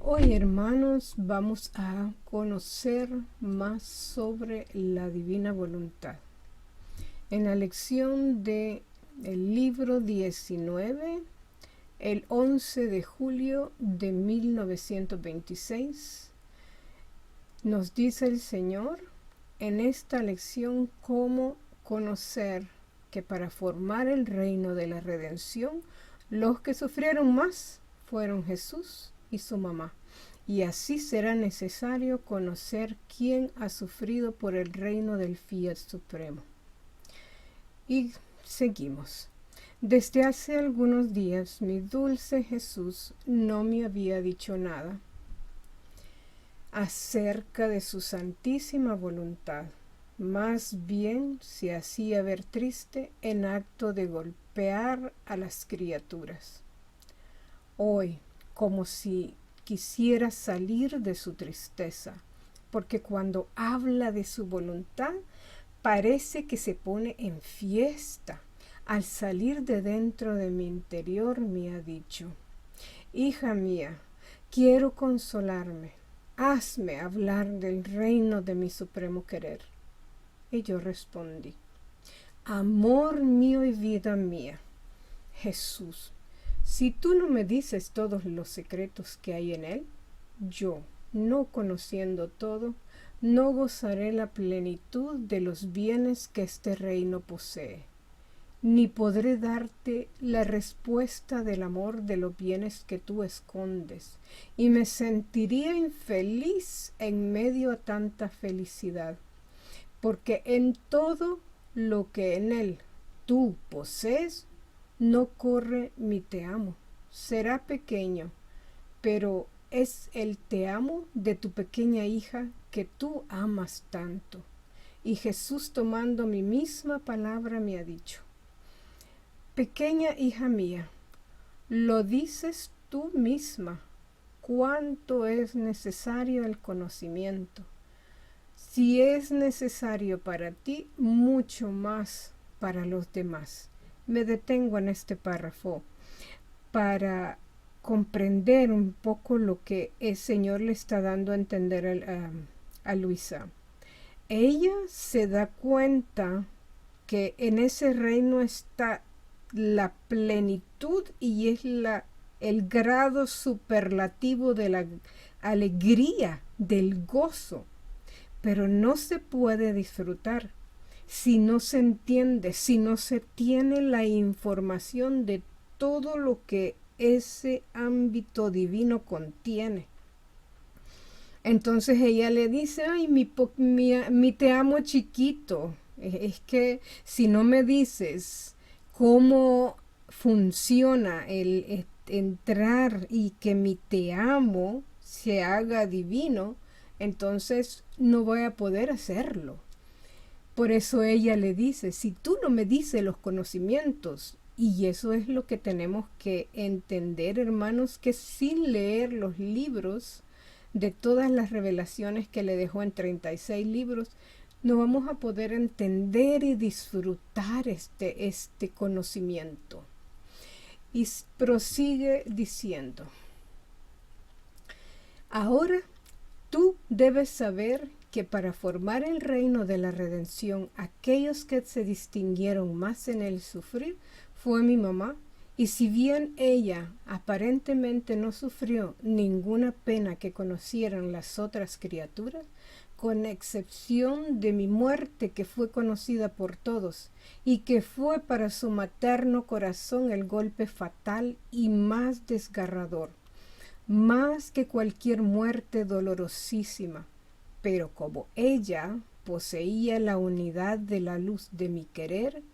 Hoy, hermanos, vamos a conocer más sobre la divina voluntad. En la lección del libro 19, el 11 de julio de 1926, nos dice el Señor en esta lección cómo conocer que para formar el reino de la redención, los que sufrieron más fueron Jesús y su mamá. Y así será necesario conocer quién ha sufrido por el reino del Fiat Supremo. Y seguimos. Desde hace algunos días mi dulce Jesús no me había dicho nada acerca de su santísima voluntad. Más bien se hacía ver triste en acto de golpear a las criaturas. Hoy, como si quisiera salir de su tristeza, porque cuando habla de su voluntad, parece que se pone en fiesta. Al salir de dentro de mi interior me ha dicho: hija mía, quiero consolarme, hazme hablar del reino de mi supremo querer. Y yo respondí: amor mío y vida mía, Jesús, si tú no me dices todos los secretos que hay en él, yo, no conociendo todo, no gozaré la plenitud de los bienes que este reino posee, ni podré darte la respuesta del amor de los bienes que tú escondes, y me sentiría infeliz en medio a tanta felicidad, porque en todo lo que en él tú posees, no corre mi te amo. Será pequeño, pero es el te amo de tu pequeña hija que tú amas tanto. Y Jesús, tomando mi misma palabra, me ha dicho: pequeña hija mía, lo dices tú misma, cuánto es necesario el conocimiento. Si es necesario para ti, mucho más para los demás. Me detengo en este párrafo para comprender un poco lo que el Señor le está dando a entender a Luisa. Ella se da cuenta que en ese reino está la plenitud y es el grado superlativo de la alegría, del gozo, pero no se puede disfrutar si no se entiende, si no se tiene la información de todo lo que ese ámbito divino contiene. Entonces ella le dice: ay, mi te amo chiquito, es que si no me dices cómo funciona el entrar y que mi te amo se haga divino, entonces no voy a poder hacerlo. Por eso ella le dice: si tú no me dices los conocimientos, y eso es lo que tenemos que entender, hermanos, que sin leer los libros de todas las revelaciones que le dejó en 36 libros, no vamos a poder entender y disfrutar este conocimiento. Y prosigue diciendo: ahora tú debes saber que para formar el reino de la redención, aquellos que se distinguieron más en el sufrir fue mi mamá, y si bien ella aparentemente no sufrió ninguna pena que conocieran las otras criaturas, con excepción de mi muerte, que fue conocida por todos, y que fue para su materno corazón el golpe fatal y más desgarrador, más que cualquier muerte dolorosísima. Pero como ella poseía la unidad de la luz de mi querer,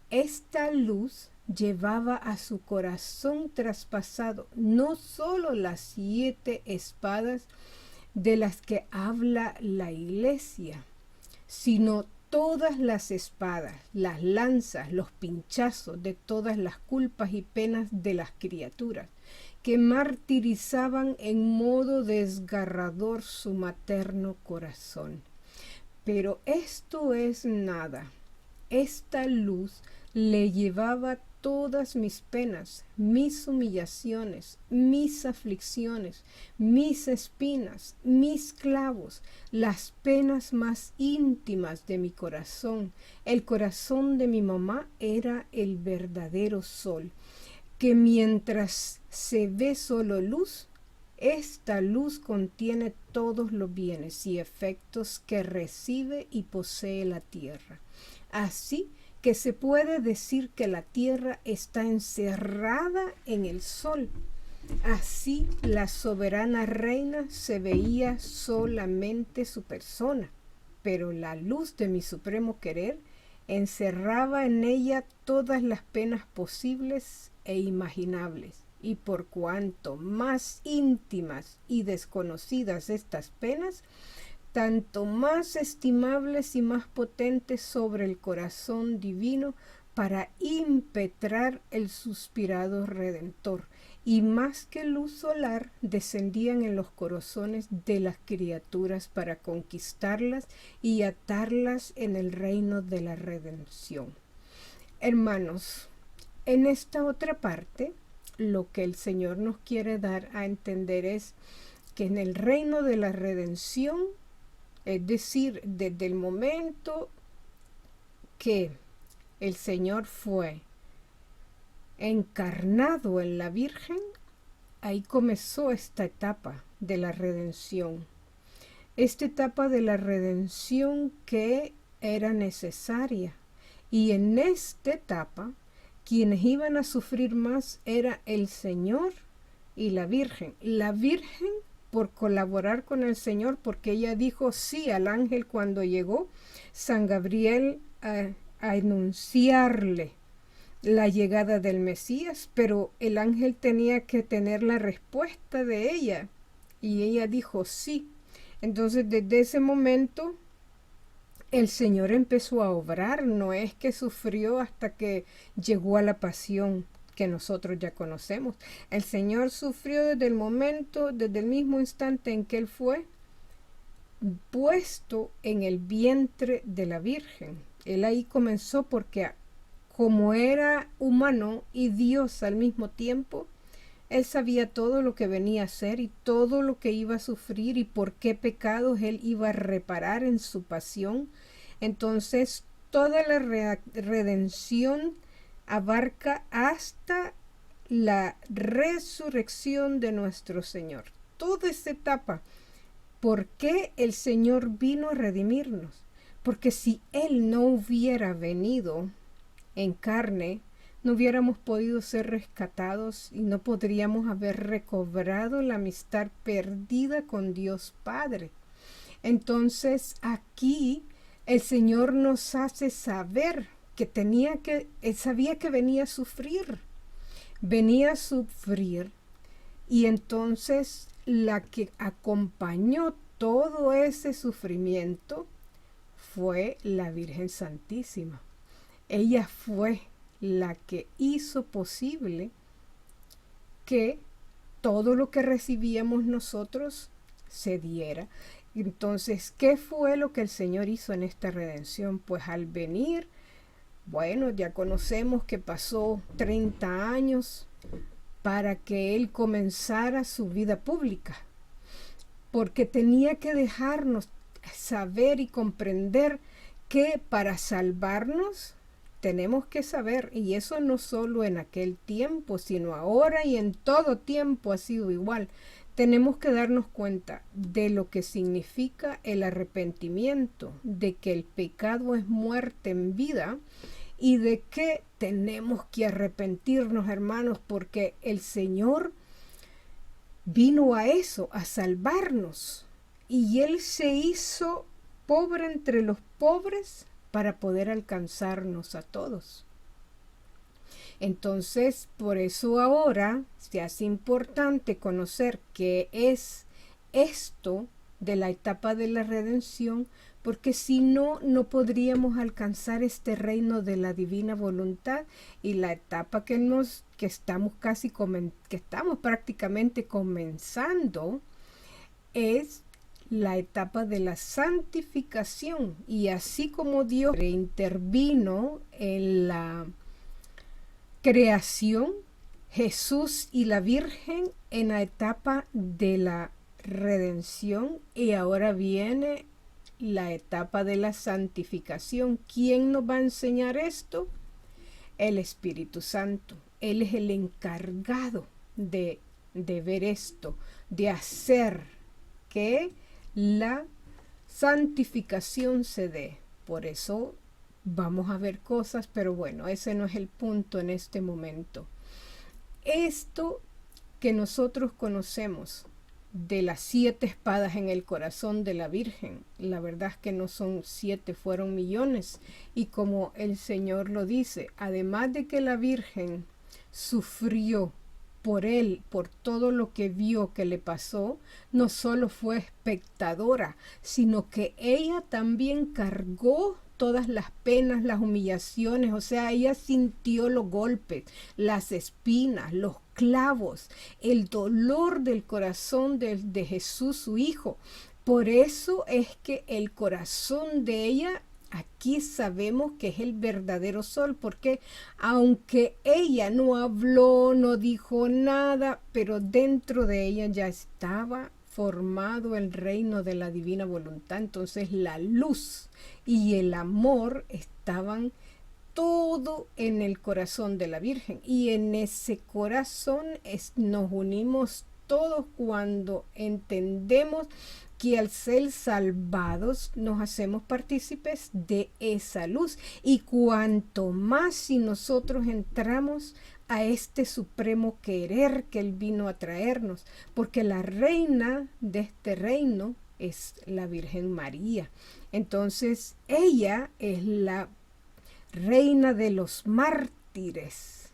esta luz llevaba a su corazón traspasado no solo las 7 espadas de las que habla la Iglesia, sino todas las espadas, las lanzas, los pinchazos de todas las culpas y penas de las criaturas, que martirizaban en modo desgarrador su materno corazón. Pero esto es nada. Esta luz le llevaba todas mis penas, mis humillaciones, mis aflicciones, mis espinas, mis clavos, las penas más íntimas de mi corazón. El corazón de mi mamá era el verdadero sol, que mientras se ve solo luz, esta luz contiene todos los bienes y efectos que recibe y posee la tierra. Así que se puede decir que la tierra está encerrada en el sol. Así la soberana reina se veía solamente su persona, pero la luz de mi supremo querer encerraba en ella todas las penas posibles e imaginables. Y por cuanto más íntimas y desconocidas estas penas, tanto más estimables y más potentes sobre el corazón divino para impetrar el suspirado Redentor, y más que luz solar descendían en los corazones de las criaturas para conquistarlas y atarlas en el reino de la redención. Hermanos, en esta otra parte, lo que el Señor nos quiere dar a entender es que en el reino de la redención, es decir, desde el momento que el Señor fue encarnado en la Virgen, ahí comenzó esta etapa de la redención. Esta etapa de la redención que era necesaria. Y en esta etapa, quienes iban a sufrir más era el Señor y la Virgen. La Virgen por colaborar con el Señor, porque ella dijo sí al ángel cuando llegó San Gabriel a anunciarle la llegada del Mesías, pero el ángel tenía que tener la respuesta de ella y ella dijo sí. Entonces desde ese momento el Señor empezó a obrar, no es que sufrió hasta que llegó a la pasión que nosotros ya conocemos. El Señor sufrió desde el mismo instante en que Él fue puesto en el vientre de la Virgen. Él ahí comenzó porque como era humano y Dios al mismo tiempo, Él sabía todo lo que venía a hacer y todo lo que iba a sufrir y por qué pecados Él iba a reparar en su pasión. Entonces, toda la redención abarca hasta la resurrección de nuestro Señor. Toda esta etapa. ¿Por qué el Señor vino a redimirnos? Porque si Él no hubiera venido en carne, no hubiéramos podido ser rescatados y no podríamos haber recobrado la amistad perdida con Dios Padre. Entonces, aquí el Señor nos hace saber que Él sabía que venía a sufrir y entonces la que acompañó todo ese sufrimiento fue la Virgen Santísima. Ella fue la que hizo posible que todo lo que recibíamos nosotros se diera. Entonces, ¿qué fue lo que el Señor hizo en esta redención? Pues al venir, bueno, ya conocemos que pasó 30 años para que Él comenzara su vida pública, porque tenía que dejarnos saber y comprender que para salvarnos tenemos que saber, y eso no solo en aquel tiempo, sino ahora y en todo tiempo ha sido igual. Tenemos que darnos cuenta de lo que significa el arrepentimiento, de que el pecado es muerte en vida y de que tenemos que arrepentirnos, hermanos, porque el Señor vino a eso, a salvarnos, y Él se hizo pobre entre los pobres para poder alcanzarnos a todos. Entonces, por eso ahora se hace importante conocer qué es esto de la etapa de la redención, porque si no, no podríamos alcanzar este reino de la divina voluntad. Y la etapa que estamos prácticamente comenzando es la etapa de la santificación. Y así como Dios intervino en creación, Jesús y la Virgen en la etapa de la redención, y ahora viene la etapa de la santificación. ¿Quién nos va a enseñar esto? El Espíritu Santo. Él es el encargado de ver esto, de hacer que la santificación se dé. Por eso vamos a ver cosas, pero bueno, ese no es el punto en este momento. Esto que nosotros conocemos de las 7 espadas en el corazón de la Virgen, la verdad es que no son 7, fueron millones. Y como el Señor lo dice, además de que la Virgen sufrió por él, por todo lo que vio que le pasó, no solo fue espectadora, sino que ella también cargó todas las penas, las humillaciones, o sea, ella sintió los golpes, las espinas, los clavos, el dolor del corazón de Jesús, su Hijo. Por eso es que el corazón de ella, aquí sabemos que es el verdadero sol, porque aunque ella no habló, no dijo nada, pero dentro de ella ya estaba formado el reino de la divina voluntad. Entonces la luz y el amor estaban todo en el corazón de la Virgen, y en ese corazón nos unimos todos cuando entendemos que al ser salvados nos hacemos partícipes de esa luz, y cuanto más si nosotros entramos a este supremo querer que Él vino a traernos, porque la reina de este reino es la Virgen María. Entonces ella es la reina de los mártires.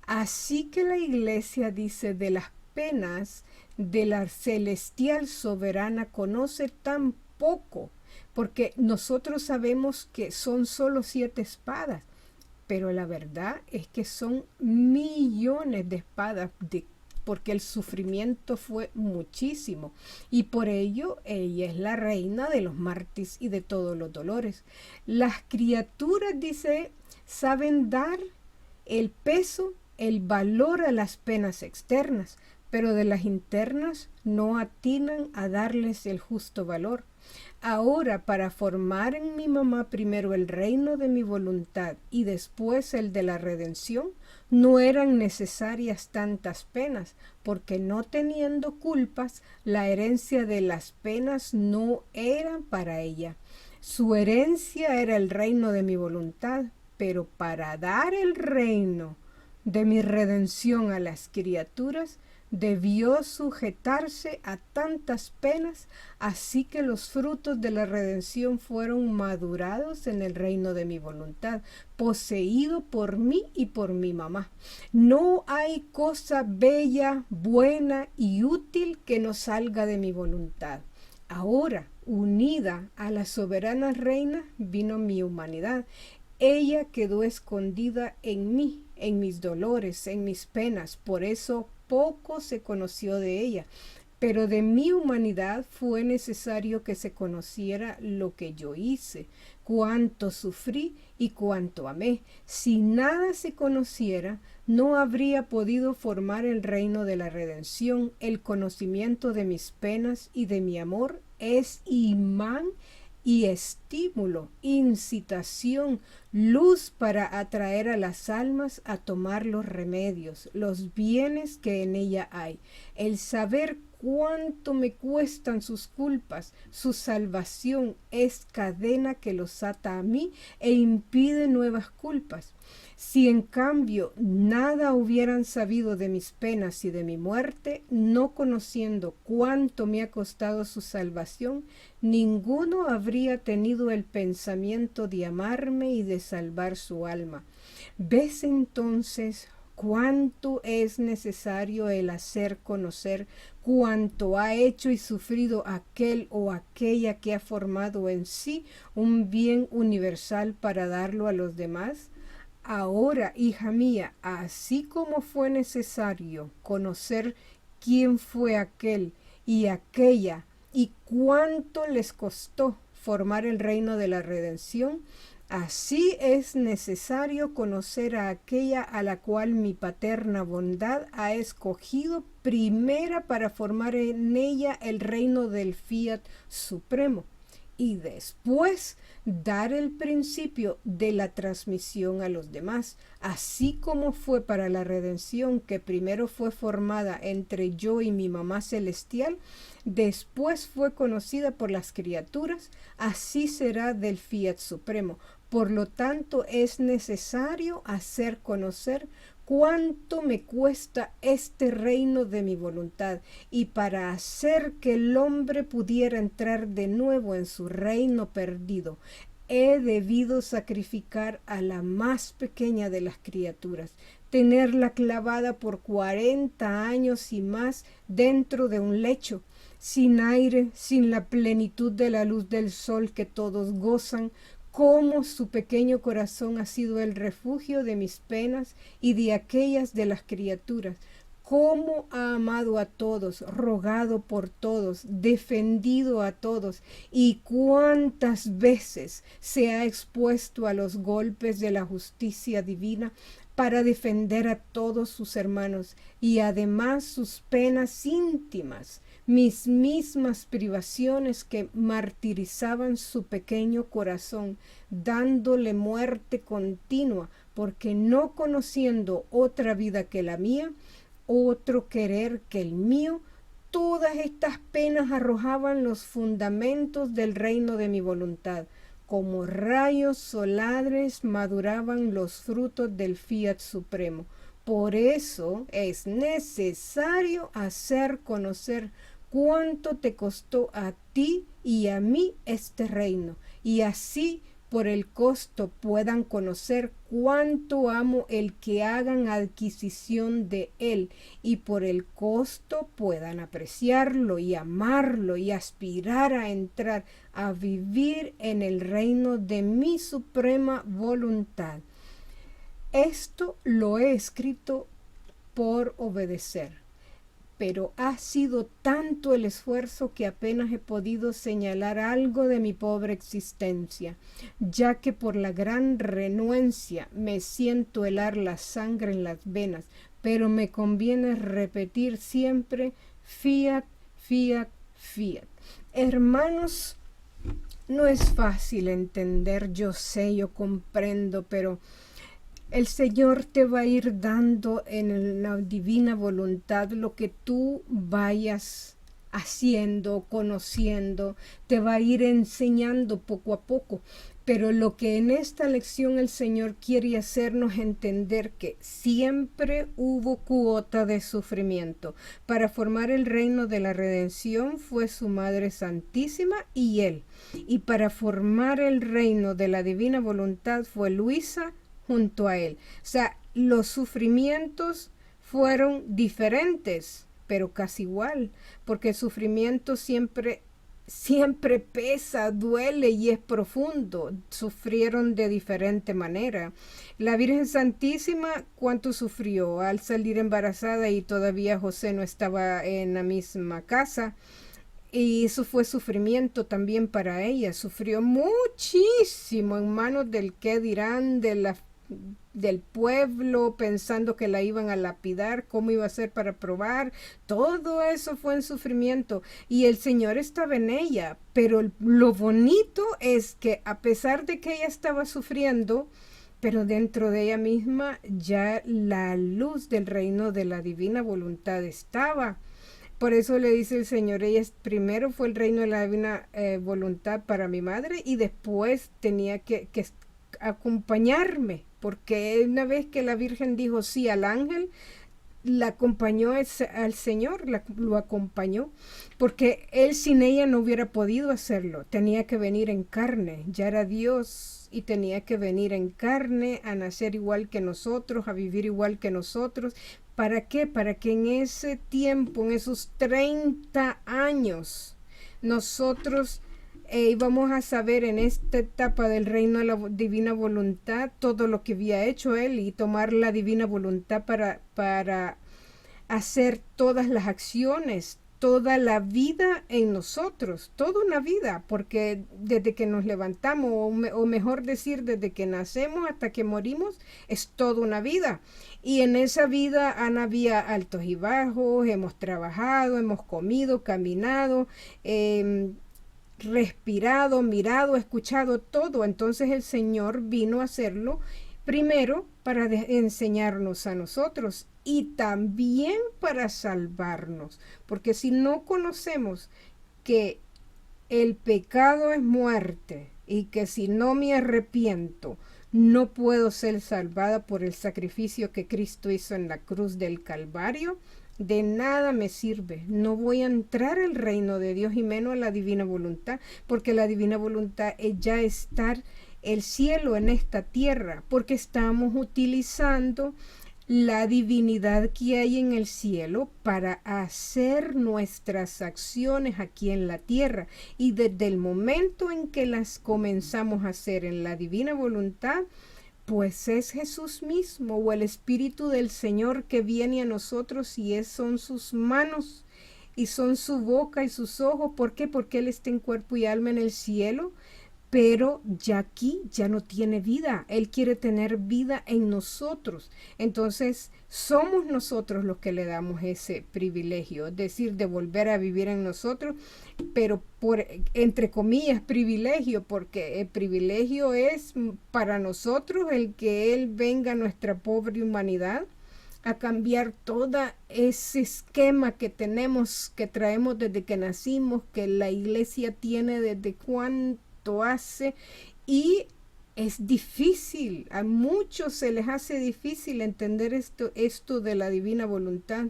Así que la Iglesia dice de las penas de la celestial soberana conoce tan poco, porque nosotros sabemos que son solo 7 espadas, pero la verdad es que son millones de espadas, porque el sufrimiento fue muchísimo, y por ello ella es la reina de los mártires y de todos los dolores. Las criaturas, dice, saben dar el peso, el valor a las penas externas, pero de las internas no atinan a darles el justo valor. Ahora, para formar en mi mamá primero el reino de mi voluntad y después el de la redención, no eran necesarias tantas penas, porque no teniendo culpas, la herencia de las penas no era para ella. Su herencia era el reino de mi voluntad, pero para dar el reino de mi redención a las criaturas, debió sujetarse a tantas penas, así que los frutos de la redención fueron madurados en el reino de mi voluntad, poseído por mí y por mi mamá. No hay cosa bella, buena y útil que no salga de mi voluntad. Ahora, unida a la soberana reina, vino mi humanidad. Ella quedó escondida en mí, en mis dolores, en mis penas. Por eso poco se conoció de ella, pero de mi humanidad fue necesario que se conociera lo que yo hice, cuánto sufrí y cuánto amé. Si nada se conociera, no habría podido formar el reino de la redención. El conocimiento de mis penas y de mi amor es imán y estímulo, incitación, luz para atraer a las almas a tomar los remedios, los bienes que en ella hay. El saber cuánto me cuestan sus culpas, su salvación es cadena que los ata a mí e impide nuevas culpas. Si en cambio nada hubieran sabido de mis penas y de mi muerte, no conociendo cuánto me ha costado su salvación, ninguno habría tenido el pensamiento de amarme y de salvar su alma. ¿Ves entonces cuánto es necesario el hacer conocer cuánto ha hecho y sufrido aquel o aquella que ha formado en sí un bien universal para darlo a los demás? Ahora, hija mía, así como fue necesario conocer quién fue aquel y aquella y cuánto les costó formar el reino de la redención, Así es necesario conocer a aquella a la cual mi paterna bondad ha escogido primera para formar en ella el reino del Fiat Supremo y después dar el principio de la transmisión a los demás, así como fue para la redención que primero fue formada entre yo y mi mamá celestial, después fue conocida por las criaturas, así será del Fiat Supremo. Por lo tanto, es necesario hacer conocer cuánto me cuesta este reino de mi voluntad, y para hacer que el hombre pudiera entrar de nuevo en su reino perdido, he debido sacrificar a la más pequeña de las criaturas, tenerla clavada por 40 años y más dentro de un lecho, sin aire, sin la plenitud de la luz del sol que todos gozan, cómo su pequeño corazón ha sido el refugio de mis penas y de aquellas de las criaturas, cómo ha amado a todos, rogado por todos, defendido a todos, y cuántas veces se ha expuesto a los golpes de la justicia divina para defender a todos sus hermanos, y además sus penas íntimas, mis mismas privaciones que martirizaban su pequeño corazón, dándole muerte continua, porque no conociendo otra vida que la mía, otro querer que el mío, todas estas penas arrojaban los fundamentos del reino de mi voluntad. Como rayos solares maduraban los frutos del Fiat Supremo. Por eso es necesario hacer conocer cuánto te costó a ti y a mí este reino, y así por el costo puedan conocer cuánto amo el que hagan adquisición de él, y por el costo puedan apreciarlo y amarlo y aspirar a entrar a vivir en el reino de mi suprema voluntad. Esto lo he escrito por obedecer, pero ha sido tanto el esfuerzo que apenas he podido señalar algo de mi pobre existencia, ya que por la gran renuencia me siento helar la sangre en las venas, pero me conviene repetir siempre fiat, fiat, fiat. Hermanos, no es fácil entender, yo sé, yo comprendo, pero el Señor te va a ir dando en la divina voluntad lo que tú vayas haciendo, conociendo, te va a ir enseñando poco a poco. Pero lo que en esta lección el Señor quiere hacernos entender que siempre hubo cuota de sufrimiento. Para formar el reino de la redención fue su Madre Santísima y Él. Y para formar el reino de la divina voluntad fue Luisa junto a él. O sea, los sufrimientos fueron diferentes, pero casi igual, porque el sufrimiento siempre pesa, duele y es profundo. Sufrieron de diferente manera. La Virgen Santísima, ¿cuánto sufrió al salir embarazada y todavía José no estaba en la misma casa? Y eso fue sufrimiento también para ella. Sufrió muchísimo en manos del qué dirán, del pueblo, pensando que la iban a lapidar, cómo iba a ser para probar. Todo eso fue en sufrimiento y el Señor estaba en ella. Pero lo bonito es que a pesar de que ella estaba sufriendo, pero dentro de ella misma ya la luz del reino de la divina voluntad estaba. Por eso le dice el Señor, ella primero fue el reino de la divina voluntad para mi madre, y después tenía que acompañarme, porque una vez que la Virgen dijo sí al ángel, la acompañó al Señor, lo acompañó, porque él sin ella no hubiera podido hacerlo. Tenía que venir en carne, ya era Dios y tenía que venir en carne, a nacer igual que nosotros, a vivir igual que nosotros. ¿Para qué? Para que en ese tiempo, en esos 30 años, nosotros íbamos a saber en esta etapa del reino de la divina voluntad todo lo que había hecho él, y tomar la divina voluntad para hacer todas las acciones, toda la vida en nosotros, toda una vida, porque desde que nos levantamos, o mejor decir, desde que nacemos hasta que morimos, es toda una vida. Y en esa vida han habido altos y bajos, hemos trabajado, hemos comido, caminado, respirado, mirado, escuchado todo. Entonces el Señor vino a hacerlo primero para enseñarnos a nosotros y también para salvarnos, porque si no conocemos que el pecado es muerte y que si no me arrepiento no puedo ser salvada por el sacrificio que Cristo hizo en la cruz del Calvario, de nada me sirve. No voy a entrar al reino de Dios y menos a la divina voluntad, porque la divina voluntad es ya estar el cielo en esta tierra, porque estamos utilizando la divinidad que hay en el cielo para hacer nuestras acciones aquí en la tierra. Y desde el momento en que las comenzamos a hacer en la divina voluntad, pues es Jesús mismo o el Espíritu del Señor que viene a nosotros y son sus manos y son su boca y sus ojos. ¿Por qué? Porque Él está en cuerpo y alma en el cielo, pero ya aquí ya no tiene vida. Él quiere tener vida en nosotros. Entonces somos nosotros los que le damos ese privilegio, es decir, de volver a vivir en nosotros, pero por, entre comillas, privilegio, porque el privilegio es para nosotros el que Él venga a nuestra pobre humanidad a cambiar todo ese esquema que tenemos, que traemos desde que nacimos, que la iglesia tiene desde cuánto hace, y es difícil, a muchos se les hace difícil entender esto de la divina voluntad,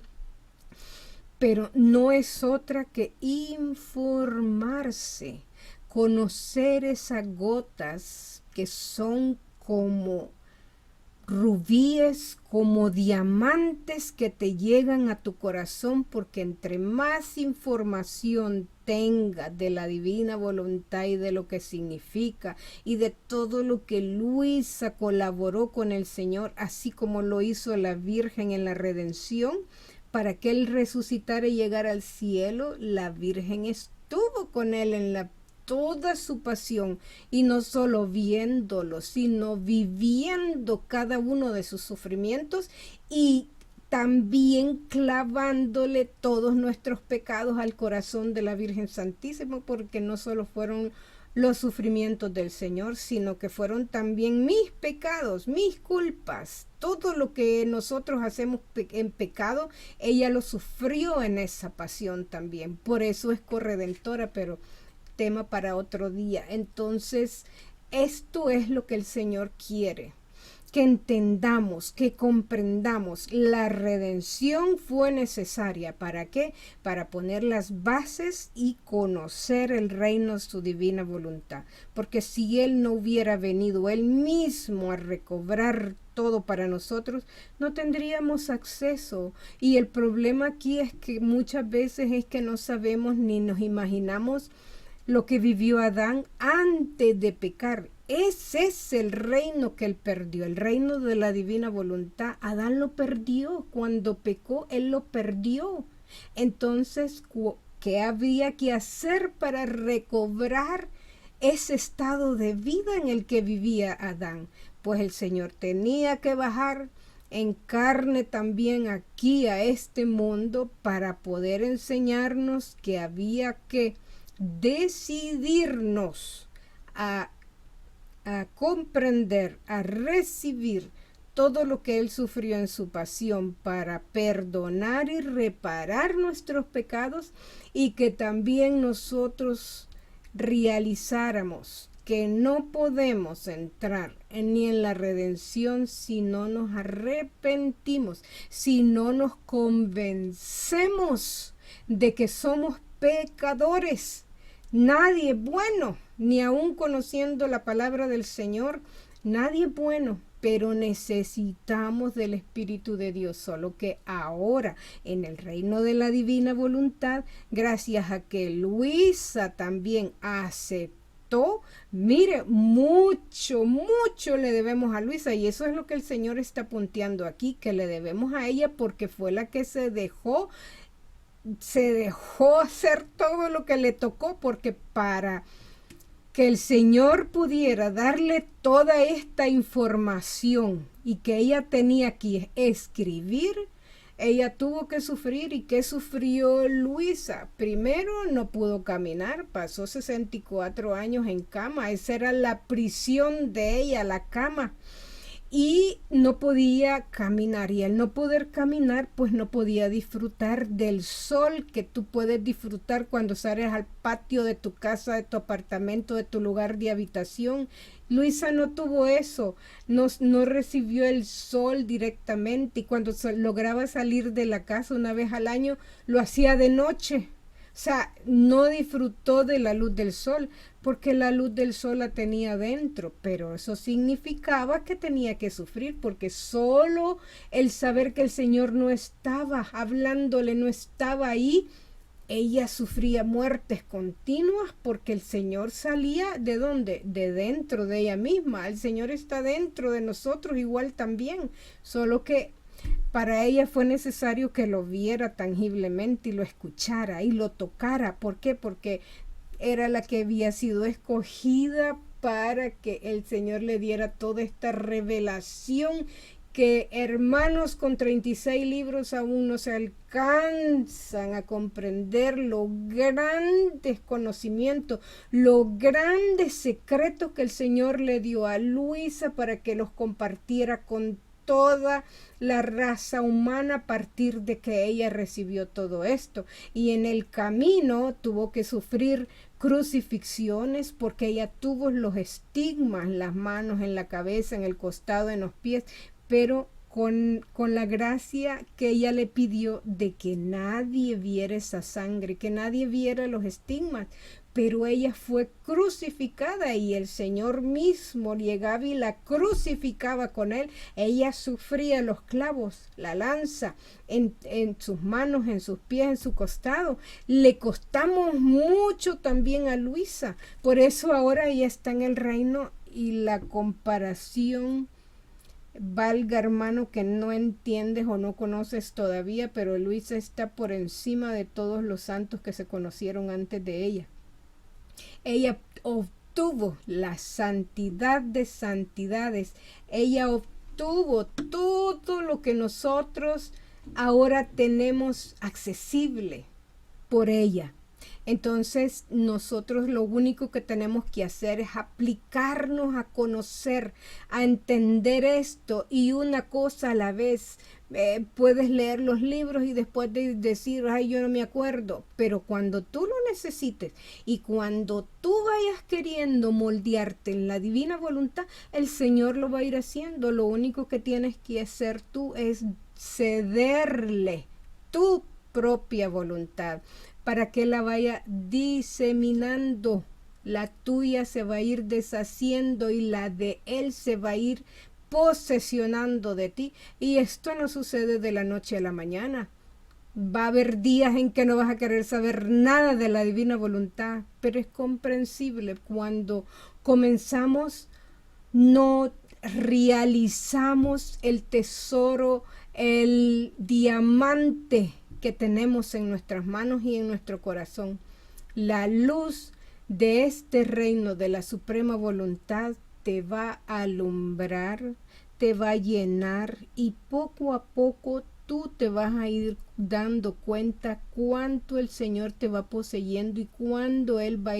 pero no es otra que informarse, conocer esas gotas que son como rubíes, como diamantes que te llegan a tu corazón, porque entre más información tenga de la divina voluntad y de lo que significa y de todo lo que Luisa colaboró con el Señor, así como lo hizo la Virgen en la redención, para que Él resucitara y llegara al cielo, la Virgen estuvo con Él en toda su pasión, y no solo viéndolo, sino viviendo cada uno de sus sufrimientos y también clavándole todos nuestros pecados al corazón de la Virgen Santísima, porque no solo fueron los sufrimientos del Señor, sino que fueron también mis pecados, mis culpas. Todo lo que nosotros hacemos en pecado, ella lo sufrió en esa pasión también. Por eso es corredentora, pero tema para otro día. Entonces, esto es lo que el Señor quiere, que entendamos, que comprendamos. La redención fue necesaria. ¿Para qué? Para poner las bases y conocer el reino de su divina voluntad. Porque si Él no hubiera venido Él mismo a recobrar todo para nosotros, no tendríamos acceso. Y el problema aquí es que muchas veces es que no sabemos ni nos imaginamos lo que vivió Adán antes de pecar. Ese es el reino que él perdió, el reino de la divina voluntad. Adán lo perdió cuando pecó, él lo perdió. Entonces, ¿qué había que hacer para recobrar ese estado de vida en el que vivía Adán? Pues el Señor tenía que bajar en carne también aquí a este mundo para poder enseñarnos que había que decidirnos a comprender, a recibir todo lo que Él sufrió en su pasión para perdonar y reparar nuestros pecados, y que también nosotros realizáramos que no podemos entrar ni en la redención si no nos arrepentimos, si no nos convencemos de que somos pecadores. Nadie es bueno, ni aun conociendo la palabra del Señor, nadie es bueno, pero necesitamos del Espíritu de Dios, solo que ahora en el reino de la divina voluntad, gracias a que Luisa también aceptó, mire, mucho le debemos a Luisa, y eso es lo que el Señor está punteando aquí, que le debemos a ella porque fue la que se dejó se dejó hacer todo lo que le tocó, porque para que el Señor pudiera darle toda esta información y que ella tenía que escribir, ella tuvo que sufrir. ¿Y qué sufrió Luisa? Primero, no pudo caminar, pasó 64 años en cama. Esa era la prisión de ella, la cama. Y no podía caminar, y al no poder caminar, pues no podía disfrutar del sol que tú puedes disfrutar cuando sales al patio de tu casa, de tu apartamento, de tu lugar de habitación. Luisa no tuvo eso, no recibió el sol directamente, y cuando lograba salir de la casa una vez al año, lo hacía de noche. O sea, no disfrutó de la luz del sol, porque la luz del sol la tenía dentro, pero eso significaba que tenía que sufrir, porque solo el saber que el Señor no estaba hablándole, no estaba ahí, ella sufría muertes continuas, porque el Señor salía ¿de dónde? De dentro de ella misma. El Señor está dentro de nosotros igual también, solo que para ella fue necesario que lo viera tangiblemente y lo escuchara y lo tocara. ¿Por qué? Porque era la que había sido escogida para que el Señor le diera toda esta revelación que, hermanos, con 36 libros aún no se alcanzan a comprender los grandes conocimientos, los grandes secretos que el Señor le dio a Luisa para que los compartiera con toda la raza humana a partir de que ella recibió todo esto. Y en el camino tuvo que sufrir crucifixiones, porque ella tuvo los estigmas, las manos, en la cabeza, en el costado, en los pies, pero con la gracia que ella le pidió de que nadie viera esa sangre, que nadie viera los estigmas. Pero ella fue crucificada y el Señor mismo llegaba y la crucificaba con él. Ella sufría los clavos, la lanza en sus manos, en sus pies, en su costado. Le costamos mucho también a Luisa. Por eso ahora ella está en el reino, y la comparación, valga, hermano, que no entiendes o no conoces todavía, pero Luisa está por encima de todos los santos que se conocieron antes de ella. Ella obtuvo la santidad de santidades. Ella obtuvo todo lo que nosotros ahora tenemos accesible por ella. Entonces nosotros lo único que tenemos que hacer es aplicarnos a conocer, a entender esto, y una cosa a la vez. Puedes leer los libros y después de decir, ay, yo no me acuerdo, pero cuando tú lo necesites y cuando tú vayas queriendo moldearte en la divina voluntad, el Señor lo va a ir haciendo. Lo único que tienes que hacer tú es cederle tu propia voluntad para que la vaya diseminando. La tuya se va a ir deshaciendo y la de él se va a ir posesionando de ti. Y esto no sucede de la noche a la mañana. Va a haber días en que no vas a querer saber nada de la divina voluntad, pero es comprensible. Cuando comenzamos, no realizamos el tesoro, el diamante que tenemos en nuestras manos y en nuestro corazón. La luz de este reino de la suprema voluntad te va a alumbrar, te va a llenar, y poco a poco tú te vas a ir dando cuenta cuánto el Señor te va poseyendo y cuánto Él va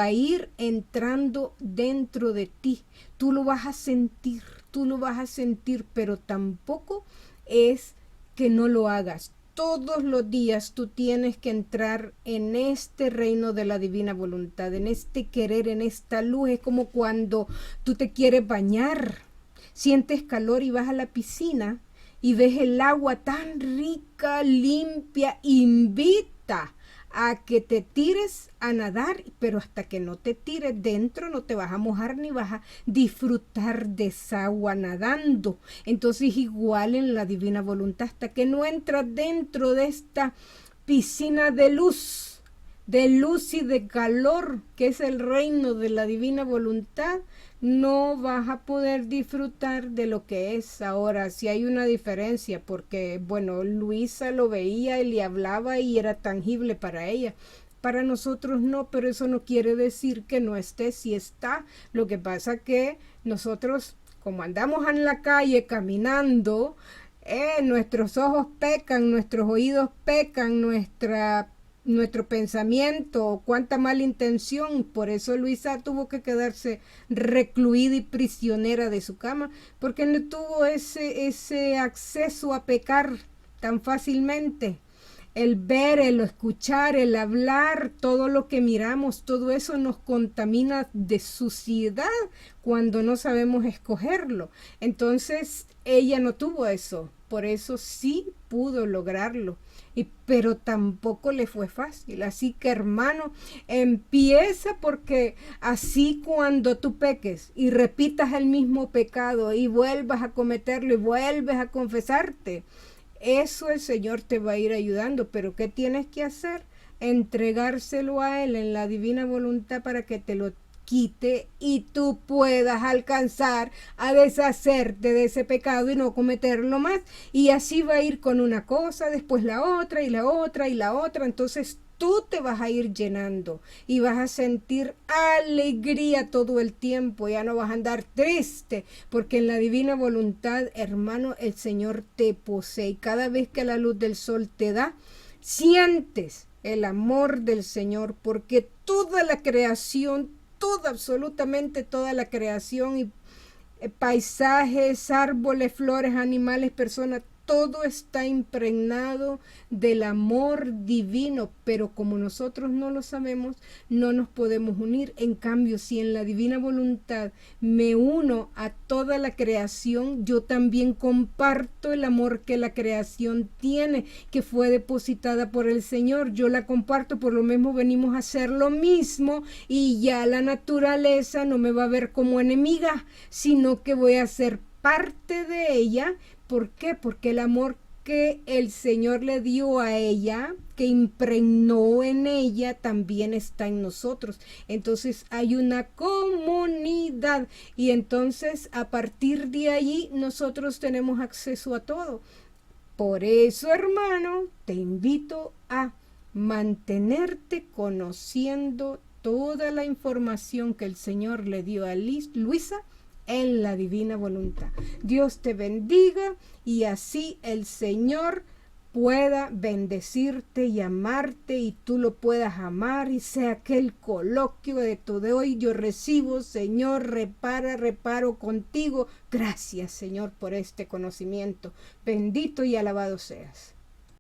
a ir entrando dentro de ti. Tú lo vas a sentir, pero tampoco es que no lo hagas. Todos los días tú tienes que entrar en este reino de la divina voluntad, en este querer, en esta luz. Es como cuando tú te quieres bañar, sientes calor y vas a la piscina y ves el agua tan rica, limpia, invita a que te tires a nadar, pero hasta que no te tires dentro no te vas a mojar ni vas a disfrutar de esa agua nadando. Entonces igual en la divina voluntad, hasta que no entras dentro de esta piscina de luz, de luz y de calor, que es el reino de la divina voluntad, no vas a poder disfrutar de lo que es ahora. Sí hay una diferencia, porque bueno, Luisa lo veía y le hablaba y era tangible para ella. Para nosotros no, pero eso no quiere decir que no esté, sí está. Lo que pasa que nosotros, como andamos en la calle caminando, nuestros ojos pecan, nuestros oídos pecan, nuestro pensamiento, cuánta mala intención. Por eso Luisa tuvo que quedarse recluida y prisionera de su cama, porque no tuvo ese acceso a pecar tan fácilmente. El ver, el escuchar, el hablar, todo lo que miramos, todo eso nos contamina de suciedad cuando no sabemos escogerlo. Entonces ella no tuvo eso, por eso sí pudo lograrlo. Pero tampoco le fue fácil. Así que, hermano, empieza, porque así cuando tú peques y repitas el mismo pecado y vuelvas a cometerlo y vuelves a confesarte, eso el Señor te va a ir ayudando. Pero ¿qué tienes que hacer? Entregárselo a Él en la divina voluntad para que te lo quite y tú puedas alcanzar a deshacerte de ese pecado y no cometerlo más. Y así va a ir con una cosa, después la otra y la otra y la otra. Entonces tú te vas a ir llenando y vas a sentir alegría todo el tiempo. Ya no vas a andar triste, porque en la divina voluntad, hermano, el Señor te posee. Y cada vez que la luz del sol te da, sientes el amor del Señor, porque toda la creación, absolutamente toda la creación, y paisajes, árboles, flores, animales, personas, todo está impregnado del amor divino, pero como nosotros no lo sabemos, no nos podemos unir. En cambio, si en la divina voluntad me uno a toda la creación, yo también comparto el amor que la creación tiene, que fue depositada por el Señor. Yo la comparto, por lo mismo venimos a hacer lo mismo, y ya la naturaleza no me va a ver como enemiga, sino que voy a ser parte de ella. ¿Por qué? Porque el amor que el Señor le dio a ella, que impregnó en ella, también está en nosotros. Entonces hay una comunidad, y entonces a partir de allí nosotros tenemos acceso a todo. Por eso, hermano, te invito a mantenerte conociendo toda la información que el Señor le dio a Luisa en la divina voluntad. Dios te bendiga, y así el Señor pueda bendecirte y amarte, y tú lo puedas amar, y sea aquel coloquio de todo de hoy: yo recibo, Señor, reparo contigo. Gracias, Señor, por este conocimiento. Bendito y alabado seas.